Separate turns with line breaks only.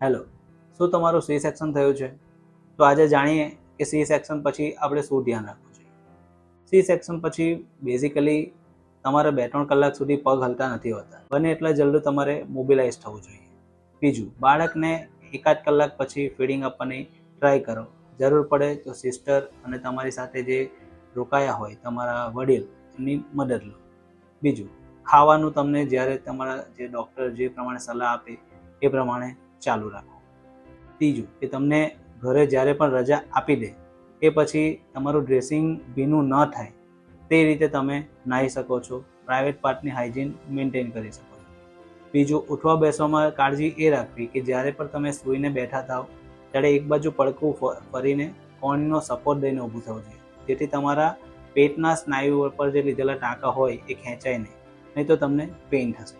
Hello, શું તમારું C section થયું છે? તો આજે જાણીએ કે સી સેક્શન પછી આપણે શું ધ્યાન રાખવું જોઈએ. સી સેક્શન પછી બેઝિકલી તમારે 2-3 કલાક સુધી પગ હલતા નથી હોતા. બને એટલા જલ્દી તમારે મોબિલાઇઝ થવું જોઈએ. બીજું, બાળકને 1-8 કલાક પછી ફીડિંગ આપવાની ટ્રાય કરો. જરૂર પડે તો સિસ્ટર અને તમારી સાથે જે રોકાયા હોય તમારા વડીલ એમની મદદ લો. બીજું, ખાવાનું તમને જ્યારે તમારા જે ડૉક્ટર જે પ્રમાણે સલાહ આપે એ પ્રમાણે ચાલુ રાખો. ત્રીજું, કે તમને ઘરે જ્યારે પણ રજા આપી દે એ પછી તમારું ડ્રેસિંગ ભીનું ન થાય તે રીતે તમે નાહી શકો છો. પ્રાઇવેટ પાર્ટની હાઇજીન મેન્ટેન કરી શકો છો. બીજું, ઉઠવા બેસવામાં કાળજી એ રાખવી કે જ્યારે પણ તમે સૂઈને બેઠા થાવ ત્યારે એક બાજુ પડખું ફરીને કોણીનો સપોર્ટ દઈને ઊભું થવું જોઈએ, જેથી તમારા પેટના સ્નાયુઓ પર જે લીધેલા ટાંકા હોય એ ખેંચાય નહીં તો તમને પેઇન થશે.